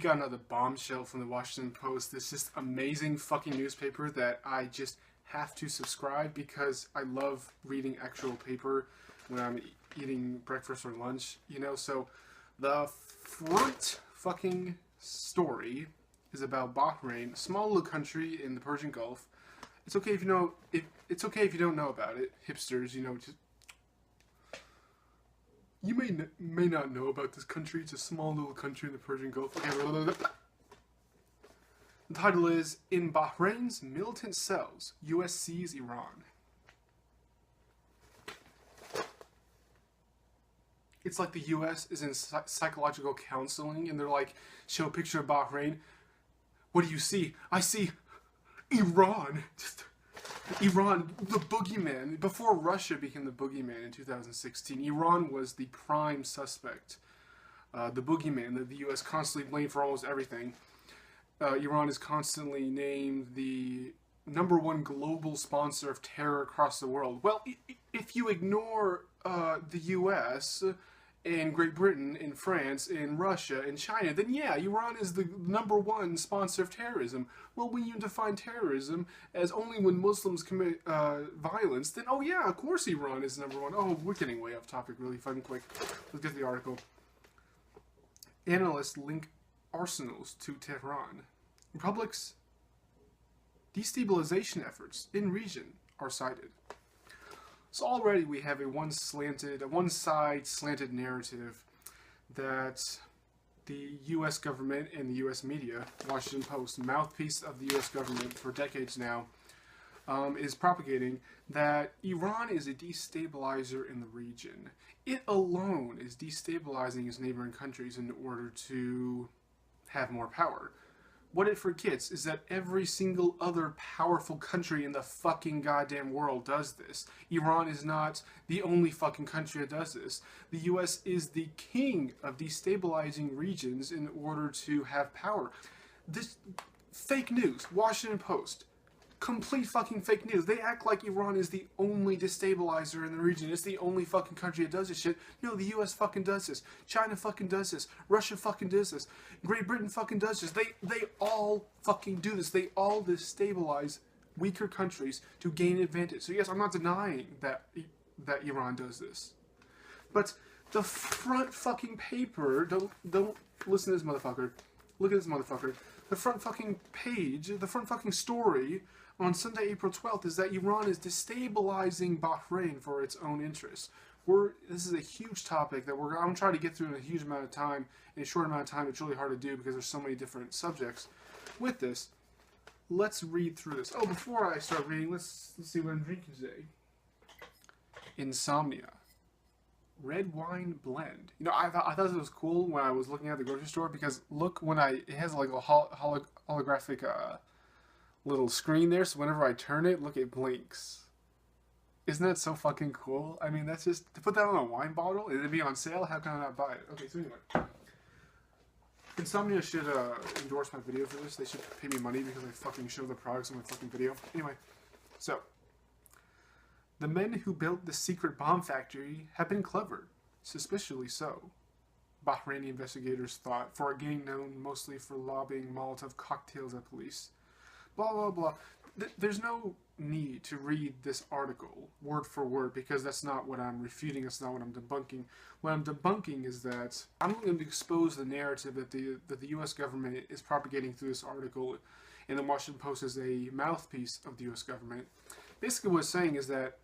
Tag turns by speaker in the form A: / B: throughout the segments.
A: got another bombshell from the Washington Post. This just amazing fucking newspaper that I just have to subscribe because I love reading actual paper when I'm eating breakfast or lunch, you know. So the front fucking story is about Bahrain, a small little country in the Persian Gulf. It's okay if you know. It's okay if you don't know about it, hipsters. You know, just you may not know about this country. It's a small little country in the Persian Gulf. Okay, the title is "In Bahrain's Militant Cells, U.S. Sees Iran." It's like the U.S. is in psychological counseling, and they're like, show a picture of Bahrain. What do you see? I see Iran. Iran, the boogeyman. Before Russia became the boogeyman in 2016, Iran was the prime suspect. The boogeyman that the U.S. constantly blamed for almost everything. Iran is constantly named the #1 global sponsor of terror across the world. Well, if you ignore the U.S., in Great Britain, in France, in Russia, in China, then yeah, Iran is the #1 sponsor of terrorism. Well, when you define terrorism as only when Muslims commit violence, then oh yeah, of course Iran is #1. Oh, we're getting way off topic really fun quick. Let's get to the article. Analysts link arsenals to Tehran. Republic's destabilization efforts in region are cited. So already we have a one-side slanted narrative that the U.S. government and the U.S. media, Washington Post, mouthpiece of the U.S. government for decades now, is propagating that Iran is a destabilizer in the region. It alone is destabilizing its neighboring countries in order to have more power. What it forgets is that every single other powerful country in the fucking goddamn world does this. Iran is not the only fucking country that does this. The US is the king of destabilizing regions in order to have power. This fake news, Washington Post, complete fucking fake news. They act like Iran is the only destabilizer in the region. It's the only fucking country that does this shit. No, the US fucking does this. China fucking does this. Russia fucking does this. Great Britain fucking does this. They all fucking do this. They all destabilize weaker countries to gain advantage. So yes, I'm not denying that Iran does this. But the front fucking paper, don't listen to this motherfucker. Look at this motherfucker. The front fucking page, the front fucking story on Sunday, April 12th, is that Iran is destabilizing Bahrain for its own interests. This is a huge topic that I'm trying to get through in a huge amount of time. In a short amount of time, it's really hard to do because there's so many different subjects with this. Let's read through this. Oh, before I start reading, let's see what I'm drinking today. Insomnia. Red wine blend. You know, I thought this was cool when I was looking at the grocery store because look, it has like a holographic little screen there, so whenever I turn it, look, it blinks. Isn't that so fucking cool? I mean, that's just, to put that on a wine bottle, it'd be on sale, how can I not buy it? Okay, so anyway. Insomnia should endorse my video for this. They should pay me money because I fucking show the products in my fucking video. Anyway, so. The men who built the secret bomb factory have been clever, suspiciously so. Bahraini investigators thought, for a gang known mostly for lobbying Molotov cocktails at police. Blah, blah, blah. There's no need to read this article word for word because that's not what I'm refuting, that's not what I'm debunking. What I'm debunking is that I'm going to expose the narrative that the U.S. government is propagating through this article, and the Washington Post is a mouthpiece of the U.S. government. Basically what it's saying is that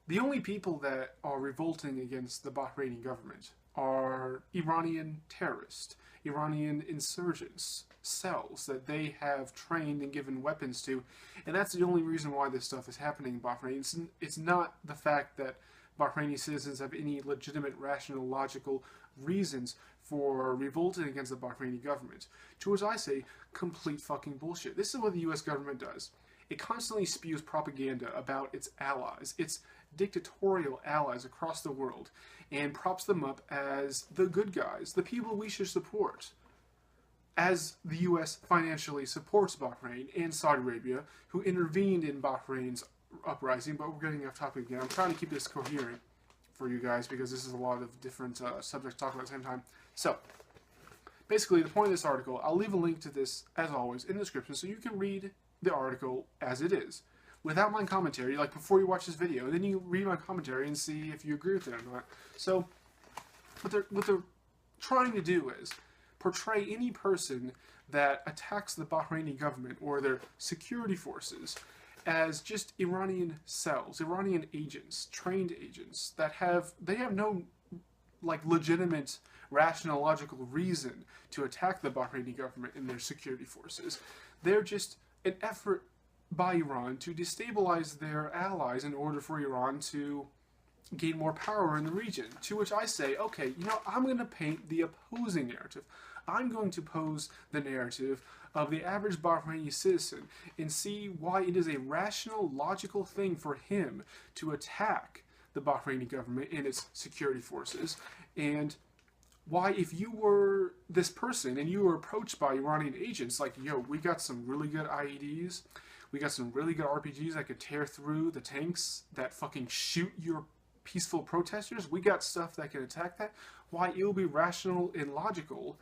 A: the only people that are revolting against the Bahraini government are Iranian terrorists, Iranian insurgents, cells that they have trained and given weapons to, and that's the only reason why this stuff is happening in Bahrain. It's not the fact that Bahraini citizens have any legitimate, rational, logical reasons for revolting against the Bahraini government. To which I say, complete fucking bullshit. This is what the U.S. government does. It constantly spews propaganda about its allies, its dictatorial allies across the world, and props them up as the good guys, the people we should support. As the U.S. financially supports Bahrain and Saudi Arabia, who intervened in Bahrain's uprising, but we're getting off topic again. I'm trying to keep this coherent for you guys because this is a lot of different subjects to talk about at the same time. So, basically, the point of this article, I'll leave a link to this, as always, in the description so you can read the article as it is, without my commentary, like before you watch this video. And then you read my commentary and see if you agree with it or not. So, what they're trying to do is portray any person that attacks the Bahraini government or their security forces as just Iranian cells, Iranian agents, trained agents that have no like legitimate, rational, logical reason to attack the Bahraini government and their security forces. They're just an effort by Iran to destabilize their allies in order for Iran to gain more power in the region. To which I say, okay, I'm going to paint the opposing narrative. I'm going to pose the narrative of the average Bahraini citizen and see why it is a rational, logical thing for him to attack the Bahraini government and its security forces, and why, if you were this person and you were approached by Iranian agents, like, yo, we got some really good IEDs, we got some really good RPGs that could tear through the tanks that fucking shoot your peaceful protesters, we got stuff that can attack that, why it will be rational and logical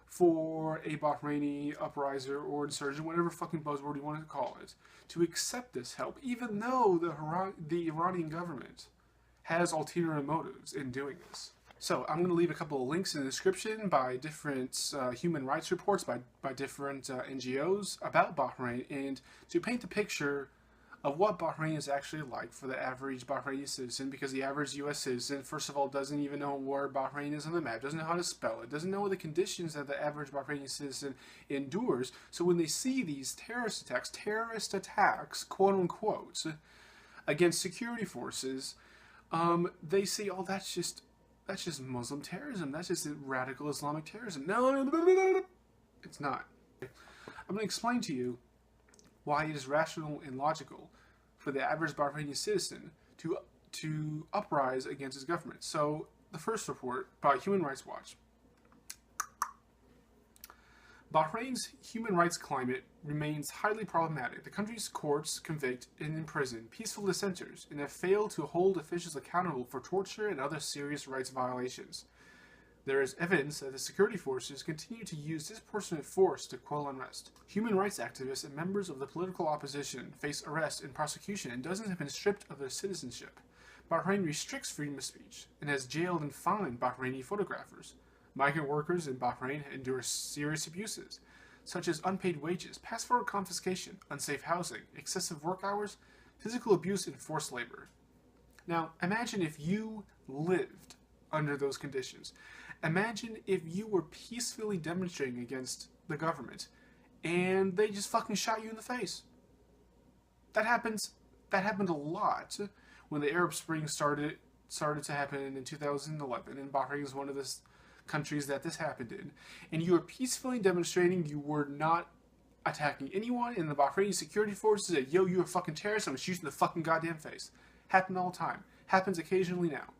A: for a Bahraini upriser or insurgent, whatever fucking buzzword you want to call it, to accept this help, even though the Iranian government has ulterior motives in doing this. So I'm going to leave a couple of links in the description by different human rights reports by different NGOs about Bahrain, and to paint the picture of what Bahrain is actually like for the average Bahraini citizen, because the average U.S. citizen, first of all, doesn't even know where Bahrain is on the map, doesn't know how to spell it, doesn't know the conditions that the average Bahraini citizen endures. So when they see these terrorist attacks, quote unquote, against security forces, they see, oh, that's just Muslim terrorism. That's just radical Islamic terrorism. No, it's not. I'm going to explain to you why it is rational and logical for the average Bahraini citizen to uprise against his government. So, the first report by Human Rights Watch. Bahrain's human rights climate remains highly problematic. The country's courts convict and imprison peaceful dissenters and have failed to hold officials accountable for torture and other serious rights violations. There is evidence that the security forces continue to use disproportionate force to quell unrest. Human rights activists and members of the political opposition face arrest and prosecution, and dozens have been stripped of their citizenship. Bahrain restricts freedom of speech and has jailed and fined Bahraini photographers. Migrant workers in Bahrain endure serious abuses, such as unpaid wages, passport confiscation, unsafe housing, excessive work hours, physical abuse, and forced labor. Now, imagine if you lived under those conditions. Imagine if you were peacefully demonstrating against the government and they just fucking shot you in the face. That happened a lot when the Arab Spring started to happen in 2011, and Bahrain is one of the countries that this happened in. And you were peacefully demonstrating, you were not attacking anyone, and the Bahraini security forces said, yo, you're a fucking terrorist, I'm gonna shoot you in the fucking goddamn face. Happened all the time. Happens occasionally now.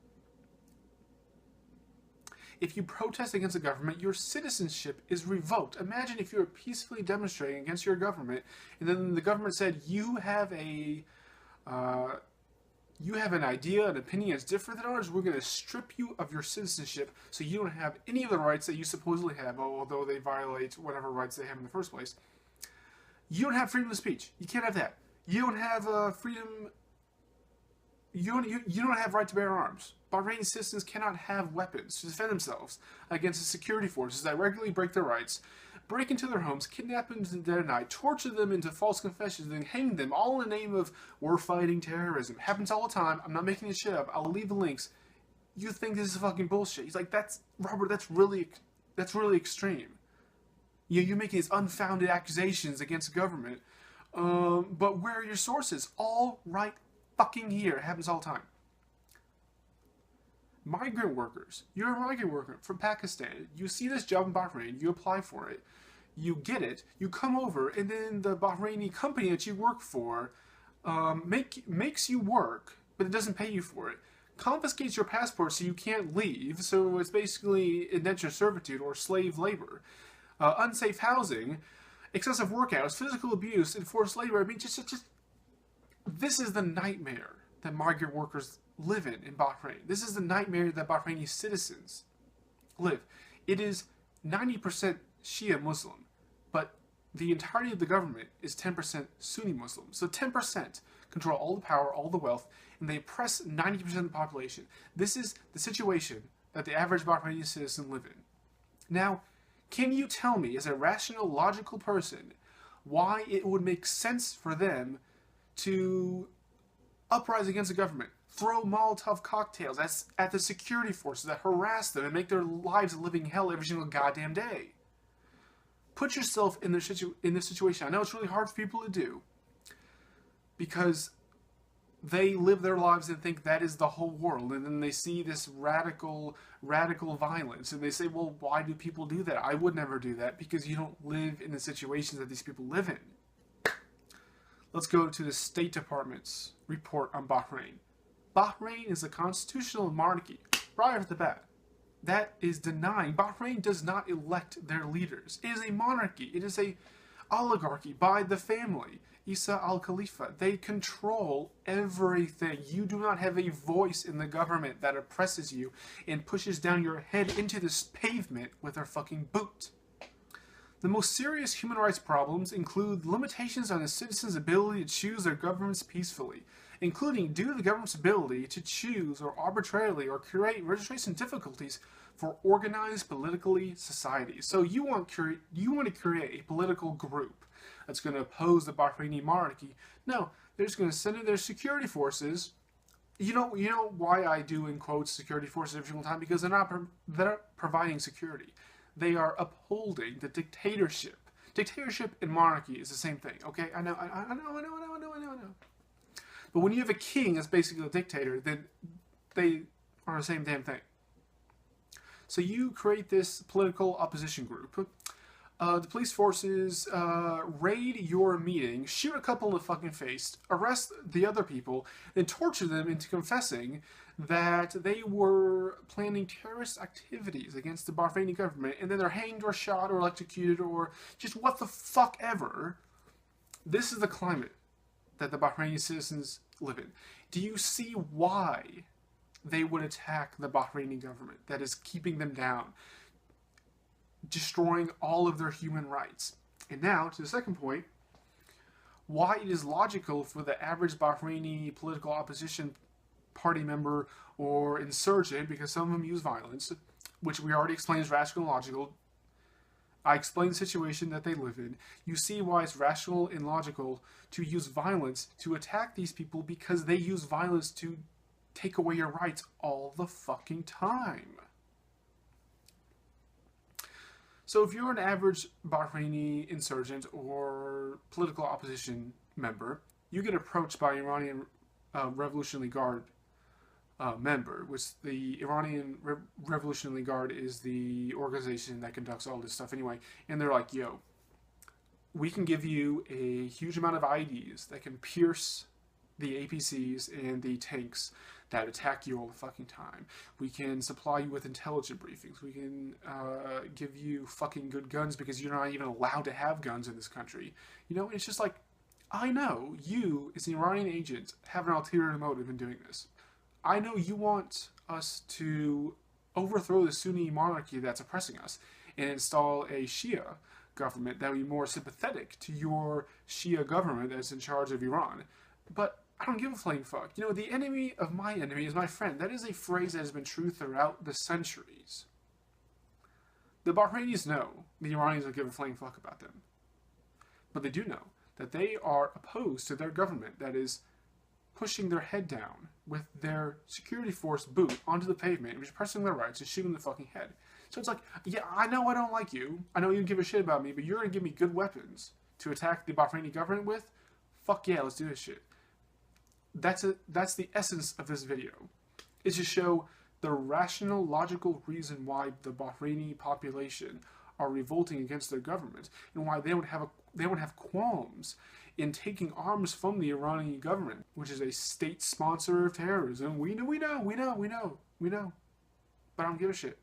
A: If you protest against the government, your citizenship is revoked. Imagine if you were peacefully demonstrating against your government, and then the government said, you have an idea, an opinion that's different than ours, we're going to strip you of your citizenship so you don't have any of the rights that you supposedly have, although they violate whatever rights they have in the first place. You don't have freedom of speech. You can't have that. You don't have freedom... You don't have right to bear arms. Bahraini citizens cannot have weapons to defend themselves against the security forces that regularly break their rights, break into their homes, kidnap them in the dead of night, torture them into false confessions, and then hang them, all in the name of, we're fighting terrorism. It happens all the time. I'm not making this shit up. I'll leave the links. You think this is fucking bullshit. He's like, Robert, that's really extreme. You're making these unfounded accusations against the government. But where are your sources? All right fucking here. It happens all the time. Migrant workers. You're a migrant worker from Pakistan. You see this job in Bahrain. You apply for it. You get it. You come over, and then the Bahraini company that you work for makes you work, but it doesn't pay you for it. Confiscates your passport so you can't leave. So it's basically indentured servitude or slave labor. Unsafe housing, excessive work hours, physical abuse, and forced labor. I mean, just this is the nightmare that migrant workers live in Bahrain. This is the nightmare that Bahraini citizens live. It is 90% Shia Muslim, but the entirety of the government is 10% Sunni Muslim. So 10% control all the power, all the wealth, and they oppress 90% of the population. This is the situation that the average Bahraini citizen live in. Now, can you tell me, as a rational, logical person, why it would make sense for them to uprise against the government, throw Molotov cocktails at the security forces that harass them and make their lives a living hell every single goddamn day? Put yourself in this situation. I know it's really hard for people to do because they live their lives and think that is the whole world, and then they see this radical violence, and they say, well, why do people do that? I would never do that, because you don't live in the situations that these people live in. Let's go to the State Department's report on Bahrain. Bahrain is a constitutional monarchy, right off the bat. That is denying. Bahrain does not elect their leaders. It is a monarchy. It is a oligarchy by the family. Isa al-Khalifa. They control everything. You do not have a voice in the government that oppresses you and pushes down your head into this pavement with their fucking boot. The most serious human rights problems include limitations on a citizen's ability to choose their governments peacefully, including due to the government's ability to choose or arbitrarily or create registration difficulties for organized politically societies. So you want to create a political group that's going to oppose the Bahraini monarchy. No, they're just going to send in their security forces. You know why I do in quotes security forces every single time? Because they're not providing security. They are upholding the dictatorship. Dictatorship and monarchy is the same thing. Okay, I know. But when you have a king that's basically a dictator, then they are the same damn thing. So you create this political opposition group. The police forces raid your meeting, shoot a couple in the fucking face, arrest the other people, and torture them into confessing that they were planning terrorist activities against the Bahraini government, and then they're hanged or shot or electrocuted or just what the fuck ever. This is the climate that the Bahraini citizens live in. Do you see why they would attack the Bahraini government that is keeping them down, destroying all of their human rights? And now, to the second point, why it is logical for the average Bahraini political opposition party member or insurgent, because some of them use violence, which we already explained is rational and logical. I explained the situation that they live in. You see why it's rational and logical to use violence to attack these people, because they use violence to take away your rights all the fucking time. So if you're an average Bahraini insurgent or political opposition member, you get approached by Iranian Revolutionary Guard member, which the Iranian Revolutionary Guard is the organization that conducts all this stuff anyway, and they're like, yo, we can give you a huge amount of IEDs that can pierce the APCs and the tanks that attack you all the fucking time. We can supply you with intelligence briefings. We can give you fucking good guns because you're not even allowed to have guns in this country. You know, it's just like, I know you, as an Iranian agent, have an ulterior motive in doing this. I know you want us to overthrow the Sunni monarchy that's oppressing us and install a Shia government that would be more sympathetic to your Shia government that's in charge of Iran. But I don't give a flying fuck. You know, the enemy of my enemy is my friend. That is a phrase that has been true throughout the centuries. The Bahrainis know the Iranians don't give a flying fuck about them. But they do know that they are opposed to their government that is pushing their head down with their security force boot onto the pavement, which is pressing their rights and shooting the fucking head. So it's like, yeah, I know I don't like you. I know you don't give a shit about me, but you're going to give me good weapons to attack the Bahraini government with? Fuck yeah, let's do this shit. That's the essence of this video. Is to show the rational, logical reason why the Bahraini population are revolting against their government, and why they would have qualms in taking arms from the Iranian government, which is a state sponsor of terrorism. We know. But I don't give a shit,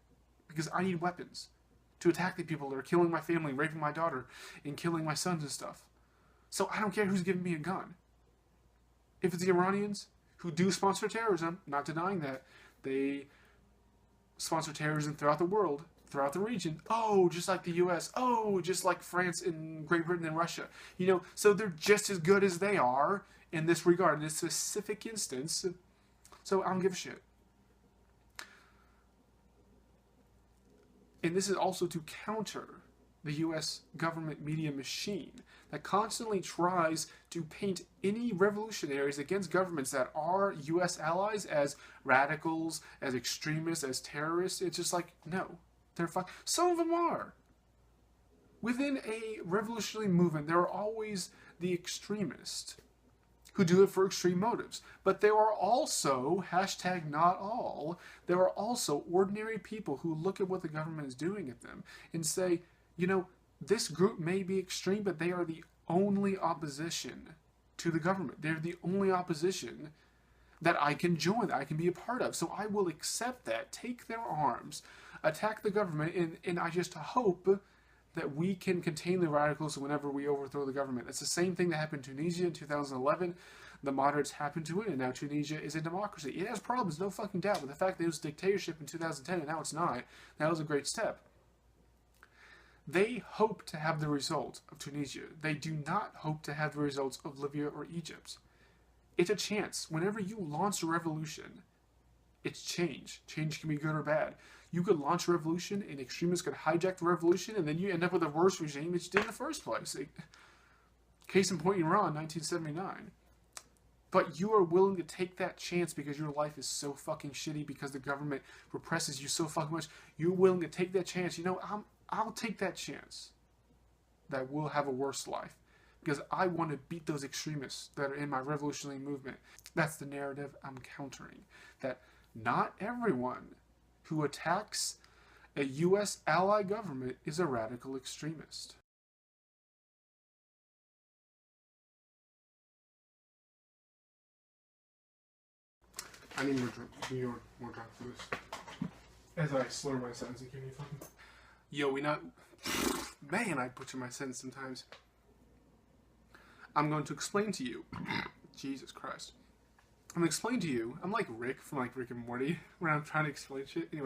A: because I need weapons to attack the people that are killing my family, raping my daughter, and killing my sons and stuff. So I don't care who's giving me a gun. If it's the Iranians, who do sponsor terrorism, not denying that, they sponsor terrorism throughout the world, throughout the region. Oh, just like the U.S. Oh, just like France and Great Britain and Russia. You know, so they're just as good as they are in this regard, in this specific instance. So I don't give a shit. And this is also to counter the U.S. government media machine that constantly tries to paint any revolutionaries against governments that are U.S. allies as radicals, as extremists, as terrorists. It's just like, no, they're fine. Some of them are. Within a revolutionary movement, there are always the extremists who do it for extreme motives. But there are also, hashtag not all, there are also ordinary people who look at what the government is doing at them and say, you know, this group may be extreme, but they are the only opposition to the government. They're the only opposition that I can join, that I can be a part of. So I will accept that, take their arms, attack the government, and I just hope that we can contain the radicals whenever we overthrow the government. It's the same thing that happened in Tunisia in 2011. The moderates happened to win, and now Tunisia is a democracy. It has problems, no fucking doubt, but the fact that it was dictatorship in 2010 and now it's not, that was a great step. They hope to have the result of Tunisia. They do not hope to have the results of Libya or Egypt. It's a chance. Whenever you launch a revolution, it's change. Change can be good or bad. You could launch a revolution and extremists could hijack the revolution and then you end up with a worse regime that you did in the first place. Case in point, Iran, 1979. But you are willing to take that chance because your life is so fucking shitty, because the government represses you so fucking much. You're willing to take that chance. You know, I'll take that chance that we'll have a worse life because I want to beat those extremists that are in my revolutionary movement. That's the narrative I'm countering. That not everyone who attacks a U.S. ally government is a radical extremist. I need more drunk for this. As I slur my sentencing, can you fucking... Yo, we not... Man, I butcher my sentence sometimes. I'm going to explain to you... Jesus Christ. I'm going to explain to you... I'm like Rick from like Rick and Morty, when I'm trying to explain shit. Anyway.